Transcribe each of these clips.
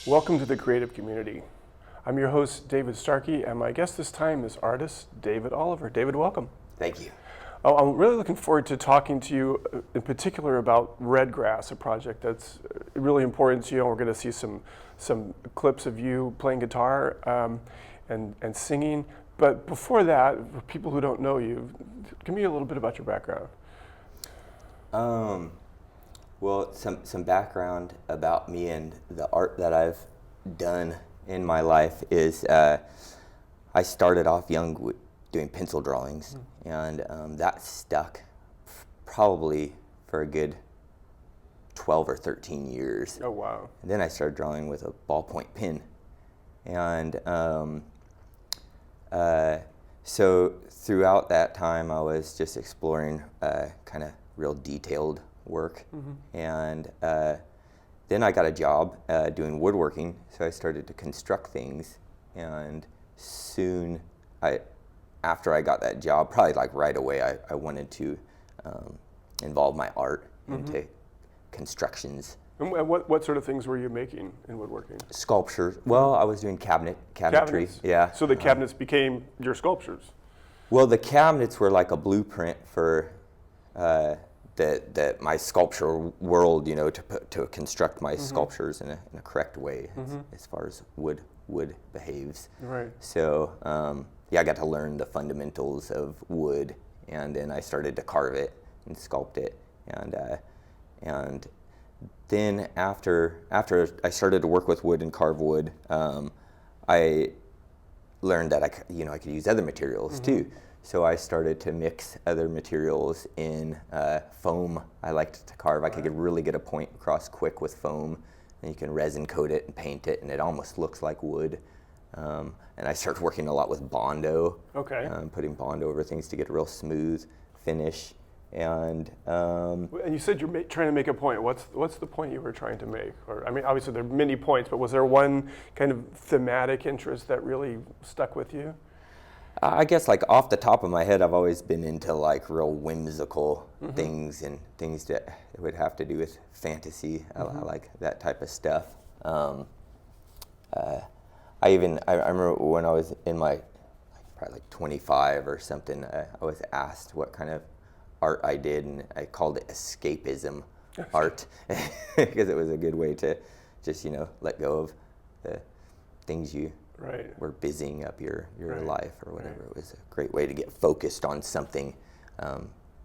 Welcome to the creative community. I'm your host, David Starkey, and my guest this time is artist David Oliver. David, welcome. Thank you. Oh, I'm really looking forward to talking to you in particular about Red Grass, a project that's really important to you. We're going to see some clips of you playing guitar and singing. But before that, for people who don't know you, give me a little bit about your background. Well, some background about me and the art that I've done in my life is I started off young doing pencil drawings, and that stuck probably for a good 12 or 13 years. Oh, wow. And then I started drawing with a ballpoint pen. And so throughout that time, I was just exploring kind of real detailed work. And then I got a job doing woodworking, so I started to construct things. And soon, after I got that job, probably like right away, I wanted to involve my art into constructions. And what sort of things were you making in woodworking? Sculptures. Well, I was doing cabinetry. Cabinets? Yeah. So the cabinets became your sculptures? Well, the cabinets were like a blueprint for my sculpture world, you know, to construct my sculptures in a correct way as far as wood behaves. Right. So I got to learn the fundamentals of wood, and then I started to carve it and sculpt it, and then after I started to work with wood and carve wood, I learned that I could use other materials too. So I started to mix other materials in foam. I liked to carve. I could really get a point across quick with foam, and you can resin coat it and paint it, and it almost looks like wood. And I started working a lot with Bondo. Okay. Putting Bondo over things to get a real smooth finish. And you said you're trying to make a point. What's the point you were trying to make? Or I mean, obviously there are many points, but was there one kind of thematic interest that really stuck with you? I guess like off the top of my head, I've always been into like real whimsical things and things that would have to do with fantasy. I like that type of stuff. I remember when I was in my probably like 25 or something, I was asked what kind of art I did, and I called it escapism art because it was a good way to just let go of the things you were busying up your life or whatever. It was a great way to get focused on something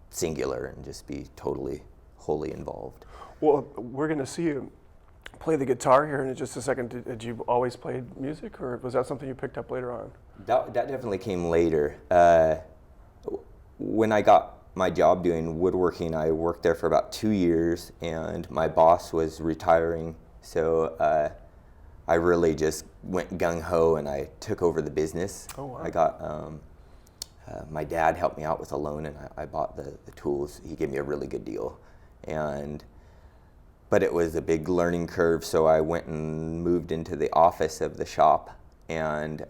singular and just be totally, wholly involved. Well, we're going to see you play the guitar here in just a second. Did you always play music, or was that something you picked up later on? That definitely came later. When I got my job doing woodworking, I worked there for about 2 years, and my boss was retiring, so I really just went gung-ho and I took over the business. Oh, wow. I got, my dad helped me out with a loan, and I bought the tools. He gave me a really good deal. But it was a big learning curve, so I went and moved into the office of the shop, and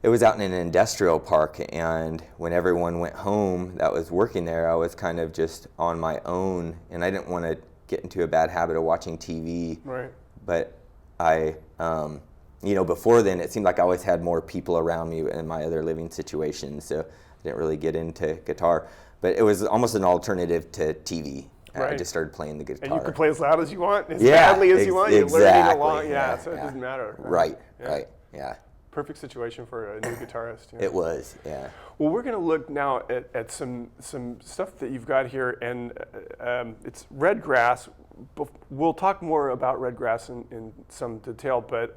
it was out in an industrial park, and when everyone went home that was working there, I was kind of just on my own, and I didn't want to get into a bad habit of watching TV. Right. But I, before then, it seemed like I always had more people around me in my other living situations, so I didn't really get into guitar. But it was almost an alternative to TV. I just started playing the guitar. And you can play as loud as you want, as badly as you want. You're learning along, so it doesn't matter. Right. Perfect situation for a new guitarist. It was, yeah. Well, we're going to look now at some stuff that you've got here, and it's Red Grass. We'll talk more about Red Grass in some detail, but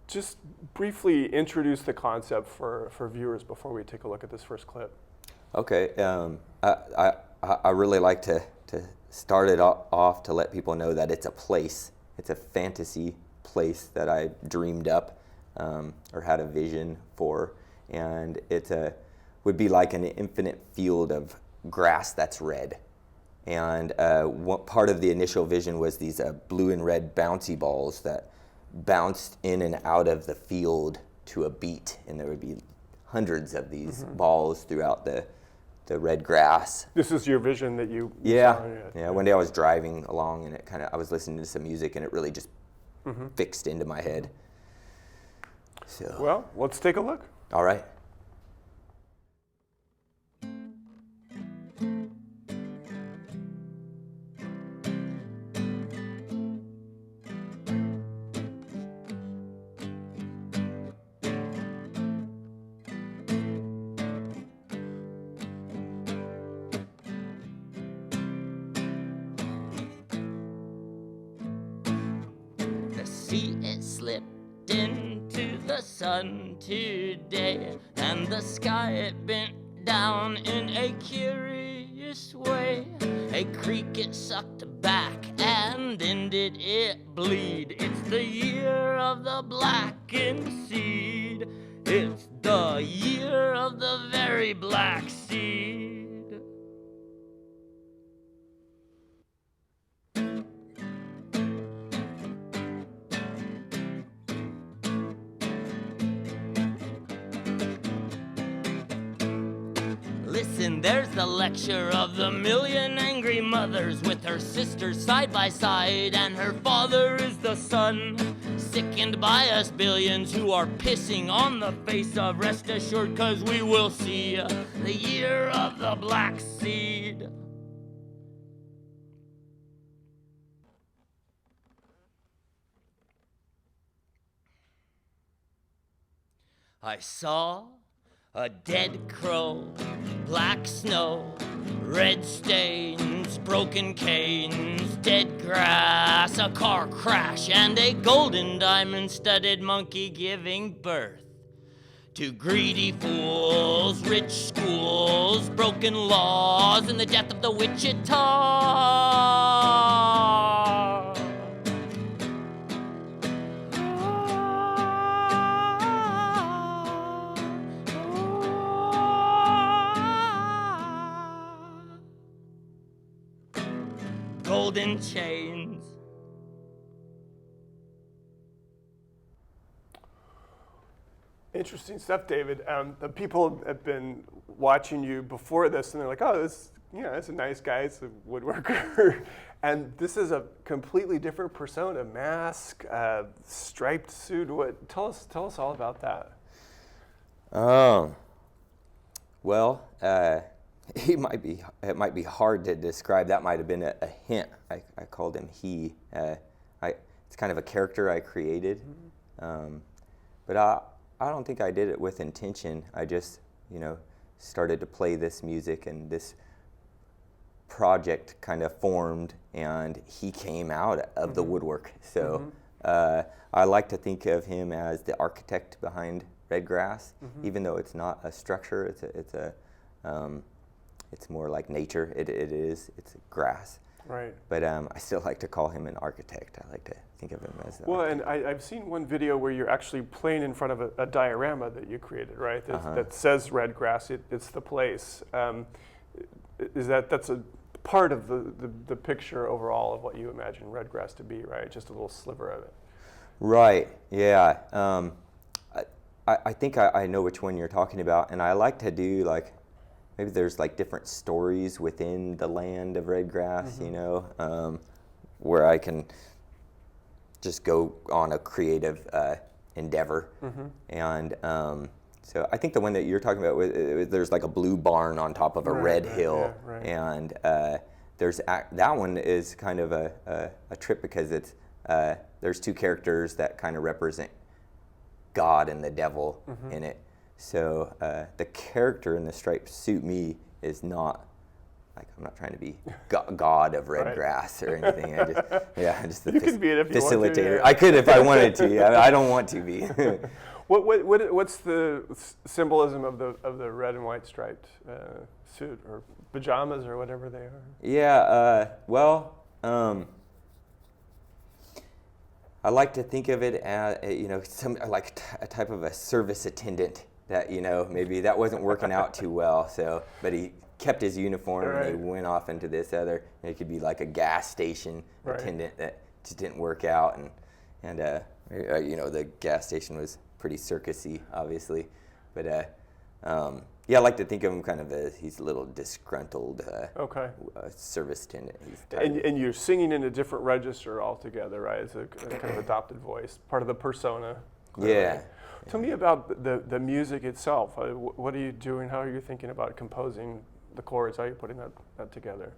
just briefly introduce the concept for viewers before we take a look at this first clip. Okay, I really like to start it off to let people know that it's a place. It's a fantasy place that I dreamed up or had a vision for, and would be like an infinite field of grass that's red. And one part of the initial vision was these blue and red bouncy balls that bounced in and out of the field to a beat, and there would be hundreds of these balls throughout the red grass. This is your vision that you Yeah. saw? Yeah. One day I was driving along, and I was listening to some music, and it really just fixed into my head. So. Well, let's take a look. All right. The sea it slipped into the sun today, and the sky it bent down in a curious way. A creek it sucked back, and then did it bleed. It's the year of the blackened seed. It's the year of the very black seed. Listen, there's the lecture of the million angry mothers with her sisters side by side, and her father is the sun, sickened by us billions who are pissing on the face of rest assured, 'cause we will see the year of the black seed. I saw a dead crow, black snow, red stains, broken canes, dead grass, a car crash, and a golden diamond-studded monkey giving birth to greedy fools, rich schools, broken laws, and the death of the Wichita. Golden chains. Interesting stuff, David. The people have been watching you before this, and they're like, "Oh, that's a nice guy. It's a woodworker," and this is a completely different persona: mask, striped suit. Tell us all about that. Well, it might be hard to describe. That might have been a hint. I called him he. It's kind of a character I created, but I don't think I did it with intention. I just, started to play this music, and this project kind of formed, and he came out of the woodwork. So I like to think of him as the architect behind Red Grass, even though it's not a structure. It's more like nature. It's grass. Right. But I still like to call him an architect. I like to think of him as the Well, architect. and I've seen one video where you're actually playing in front of a diorama that you created, right? That says Red Grass. It's the place. That's a part of the picture overall of what you imagine Red Grass to be, right? Just a little sliver of it. Right. Yeah. I think I know which one you're talking about, and I like to do maybe there's different stories within the land of Red Grass, where I can just go on a creative endeavor. And so I think the one that you're talking about, there's a blue barn on top of a red hill, yeah, right. and that one is kind of a trip because there's two characters that kind of represent God and the devil in it. So the character in the striped suit me is not I'm not trying to be God of Red Right. Grass or anything. I'm just the You could be it if you want to, facilitator. yeah. I could if I wanted to. I don't want to be. What's the symbolism of the red and white striped suit or pajamas or whatever they are? Yeah. I like to think of it as, some like a type of a service attendant that, maybe that wasn't working out too well. So, but he kept his uniform and he went off into this other. It could be like a gas station attendant that just didn't work out, and the gas station was pretty circusy, obviously, but I like to think of him kind of as he's a little disgruntled service attendant. And you're singing in a different register altogether, right? It's a kind of adopted voice, part of the persona. Clearly. Yeah. Tell me about the music itself. What are you doing? How are you thinking about composing the chords? How are you putting that together?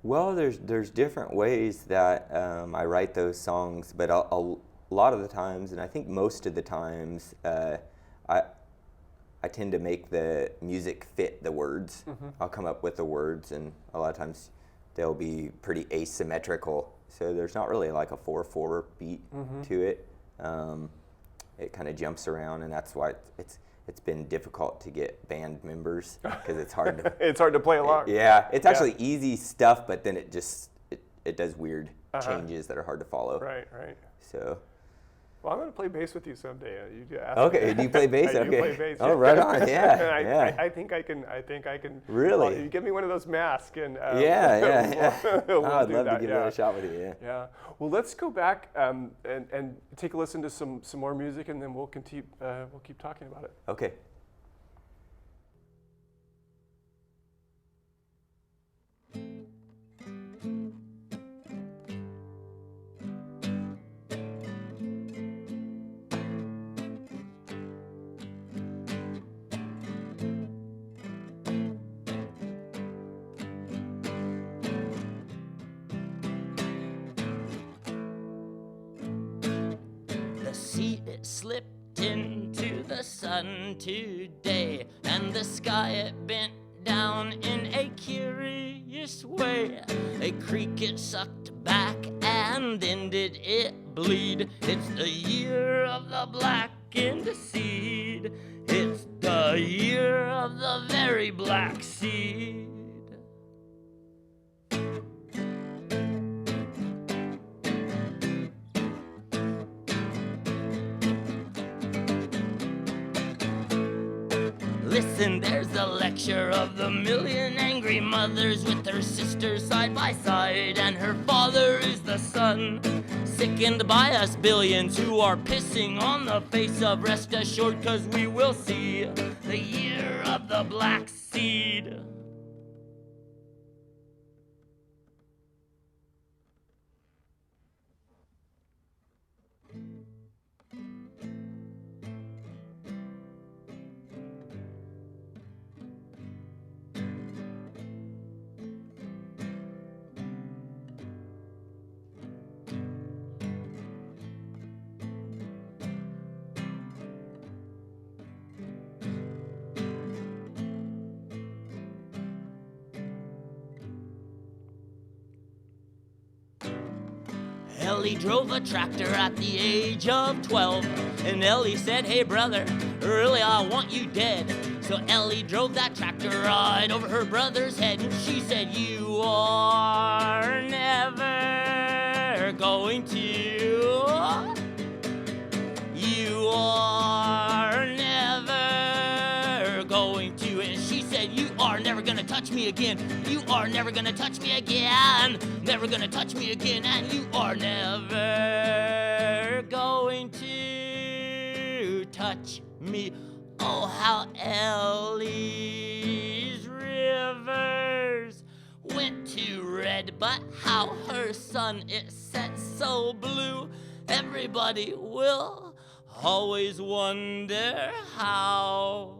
Well, there's different ways that I write those songs, but a lot of the times, and I think most of the times, I tend to make the music fit the words. Mm-hmm. I'll come up with the words, and a lot of times they'll be pretty asymmetrical. So there's not really like a 4/4 beat to it. It kind of jumps around, and that's why it's been difficult to get band members because it's hard to it's hard to play along. It's actually easy stuff, but then it does weird changes that are hard to follow. Right. So. Well, I'm going to play bass with you someday. You ask okay, me. Do you play bass? I okay. do play bass. Oh, right on. Yeah. I think I can. Really? Well, you give me one of those masks, and yeah. we'll I'd do love that, to give it a shot with you. Yeah. Well, let's go back and take a listen to some more music, and then we'll keep talking about it. Okay. It slipped into the sun today, and the sky it bent down in a curious way. A creek it sucked back, and then did it bleed. It's the year of the blackened seed. It's the year of the very black seed. Listen, there's the lecture of the million angry mothers with their sisters side by side, and her father is the sun, sickened by us billions who are pissing on the face of rest assured, 'cause we will see the year of the black seed. Ellie drove a tractor at the age of 12, and Ellie said, "Hey brother, really I want you dead." So Ellie drove that tractor right over her brother's head, and she said, "You are never going to. You are never going to." And she said, "You are never gonna touch me again. You are never gonna touch me again. Never gonna touch me again. And you are never going to touch me." Oh, how Ellie's rivers went to red, but how her sun it set so blue. Everybody will always wonder how.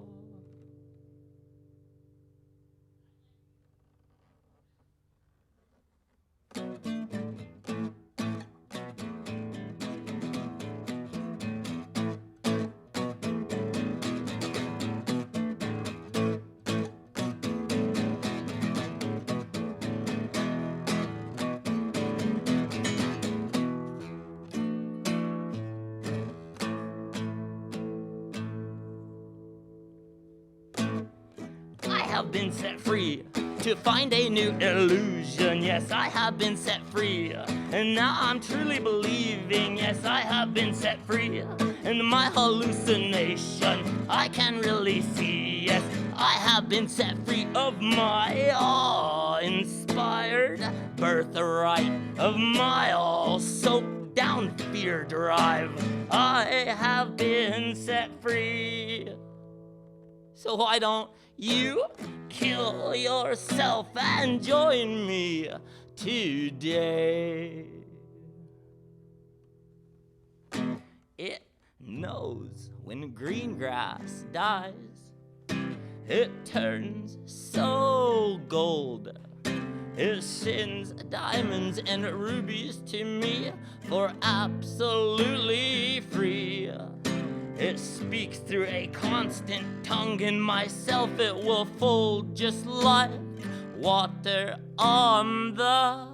Been set free to find a new illusion. Yes, I have been set free, and now I'm truly believing. Yes, I have been set free. In my hallucination, I can really see. Yes, I have been set free of my awe-inspired birthright, of my all-soaked down fear drive. I have been set free. So why don't you kill yourself and join me today? It knows when green grass dies, it turns so gold. It sends diamonds and rubies to me for absolutely free. It speaks through a constant tongue in myself. It will fold just like water on the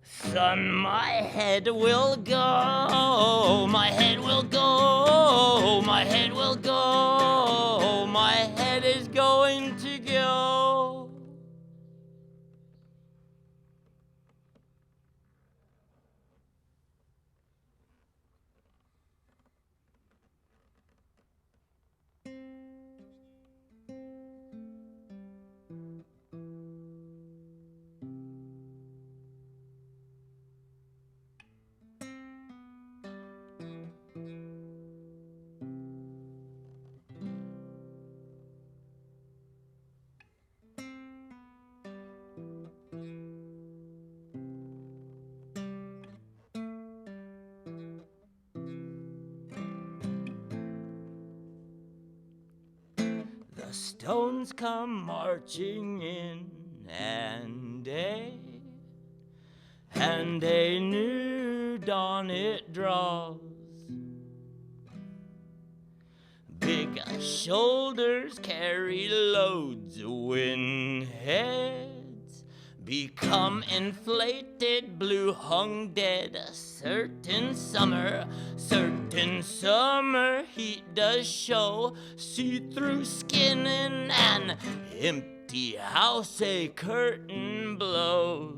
sun. My head will go, my head will go, my head will go, my head is going to go. The stones come marching in, and a new dawn it draws. Big shoulders carry loads when heads become inflated, blue hung dead. A certain summer heat does show, see-through skin in an empty house, a curtain blows.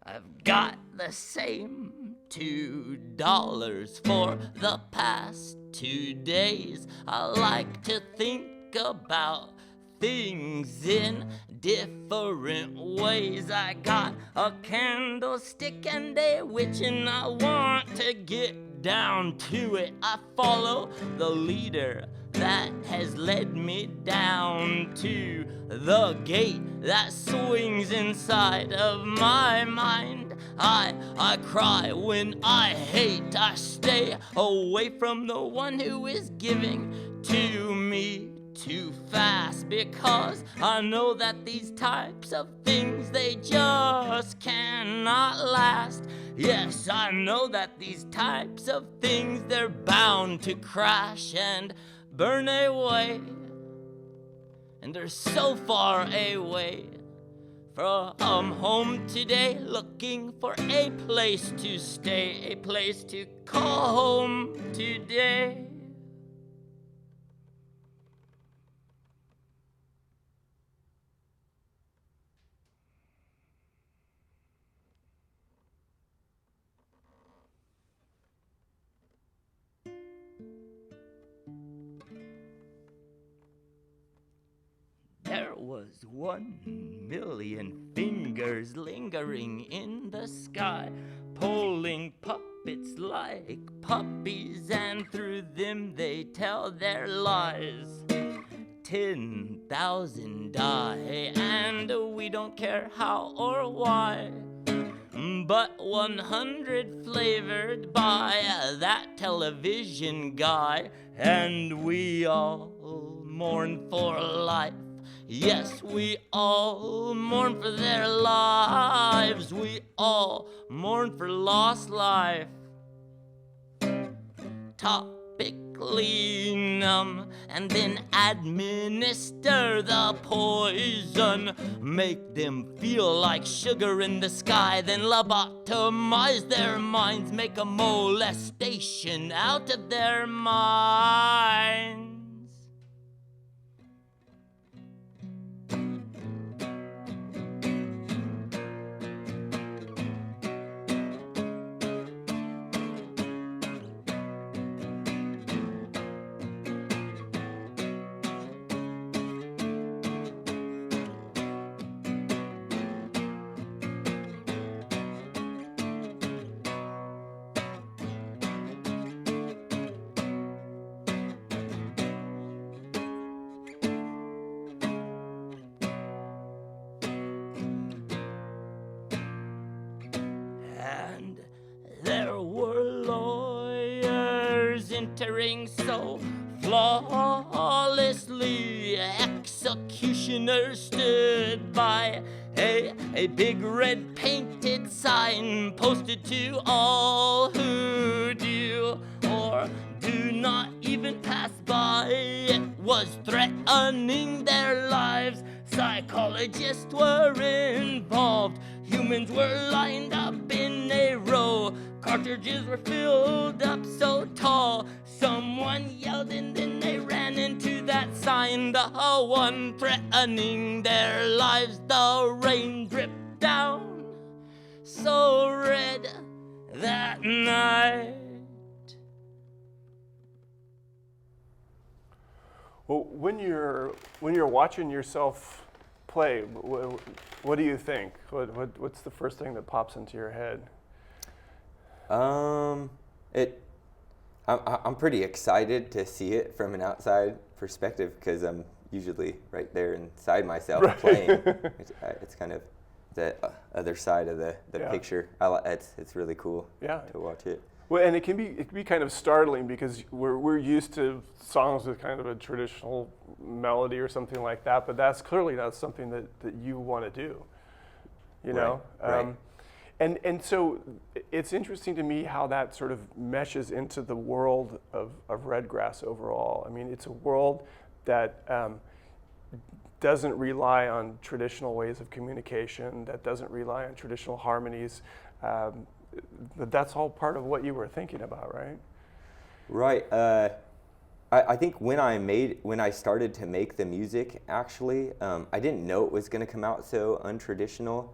I've got the same $2 for the past 2 days. I like to think about things in different ways. I got a candlestick and a witch, and I want to get down to it. I follow the leader that has led me down to the gate that swings inside of my mind. I cry when I hate. I stay away from the one who is giving to me too fast, because I know that these types of things, they just cannot last. Yes, I know that these types of things, they're bound to crash and burn away, and they're so far away from home today, looking for a place to stay, a place to call home today. There was 1,000,000 fingers lingering in the sky, pulling puppets like puppies, and through them they tell their lies. 10,000 die, and we don't care how or why, but 100 flavored by that television guy, and we all mourn for life. Yes, we all mourn for their lives. We all mourn for lost life. Topically numb and then administer the poison. Make them feel like sugar in the sky, then lobotomize their minds, make a molestation out of their minds. And there were lawyers entering so flawlessly. Executioners stood by, a big red painted sign posted to all who do or do not even pass by. It was threatening their lives. Psychologists were involved. Humans were lined up in a row. Cartridges were filled up so tall. Someone yelled and then they ran into that sign. The one threatening their lives. The rain dripped down so red that night. Well, when you're watching yourself play, what do you think? What's the first thing that pops into your head? I'm pretty excited to see it from an outside perspective because I'm usually right there inside myself playing. It's kind of the other side of the picture. It's really cool to watch it. Well, and it can be kind of startling because we're used to songs with kind of a traditional melody or something like that, but that's clearly not something that you want to do, you know? Right. And so it's interesting to me how that sort of meshes into the world of Redgrass overall. I mean, it's a world that doesn't rely on traditional ways of communication, that doesn't rely on traditional harmonies. That's all part of what you were thinking about, right? Right. I think when I started to make the music, actually, I didn't know it was going to come out so untraditional.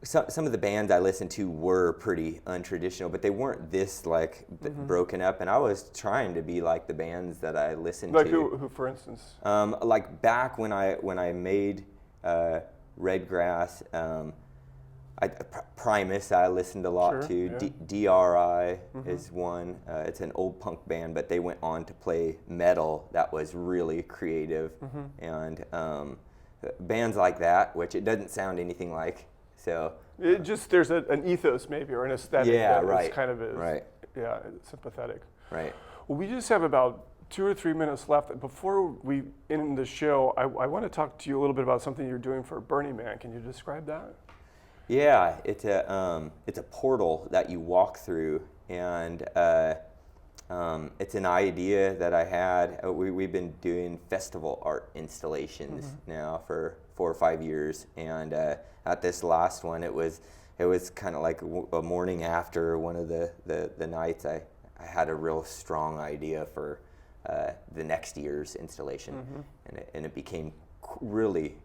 Some of the bands I listened to were pretty untraditional, but they weren't this broken up. And I was trying to be like the bands that I listened to. Like who, for instance? Like back when I made Redgrass. Primus I listened a lot to. Yeah. DRI is one. It's an old punk band, but they went on to play metal that was really creative. And bands like that, which it doesn't sound anything like. So it just there's an ethos maybe or an aesthetic that is kind of sympathetic. Right. Well, we just have about 2 or 3 minutes left. Before we end the show, I want to talk to you a little bit about something you're doing for Burning Man. Can you describe that? Yeah, it's a portal that you walk through, and it's an idea that I had. We've been doing festival art installations now for 4 or 5 years, and at this last one, it was kind of like a morning after one of the nights. I had a real strong idea for the next year's installation, and it became really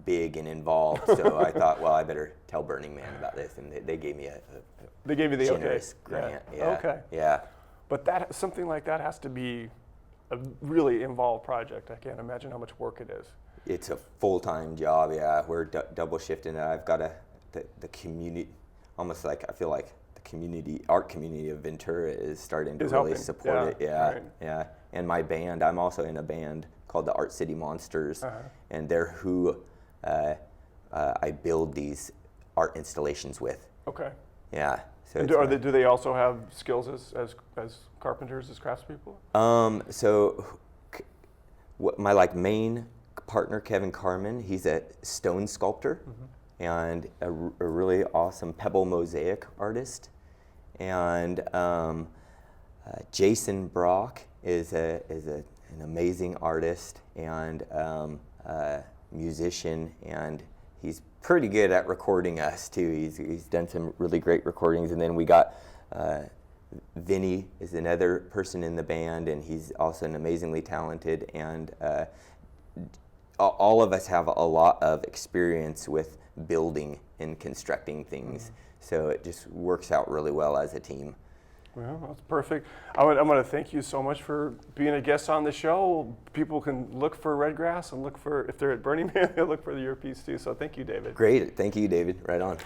big and involved. So I thought, well, I better tell Burning Man about this, and they gave me they gave you the generous grant. Yeah. Okay. Yeah. But something like that has to be a really involved project. I can't imagine how much work it is. It's a full-time job. Yeah, we're double shifting. I've got the community, almost like I feel like the art community of Ventura is starting to really support it. Yeah, right. Yeah. And my band, I'm also in a band called the Art City Monsters, and they're who I build these art installations with. Okay. Yeah. So and do they also have skills as carpenters, as craftspeople? My main partner, Kevin Carmen, he's a stone sculptor and a really awesome pebble mosaic artist. And Jason Brock is an amazing artist and musician, and he's pretty good at recording us too. He's done some really great recordings, and then we got Vinny is another person in the band, and he's also an amazingly talented, and all of us have a lot of experience with building and constructing things, so it just works out really well as a team. Well, that's perfect. I'm going to thank you so much for being a guest on the show. People can look for Redgrass and look for, if they're at Burning Man, they'll look for your piece too. So thank you, David. Great. Thank you, David. Right on.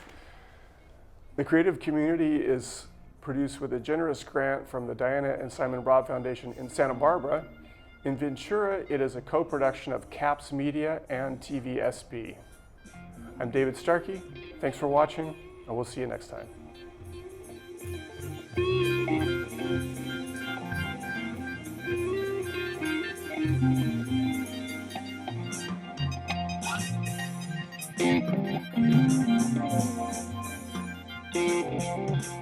The Creative Community is produced with a generous grant from the Diana and Simon Broad Foundation in Santa Barbara. In Ventura, it is a co-production of CAPS Media and TVSB. I'm David Starkey. Thanks for watching, and we'll see you next time. Thank you.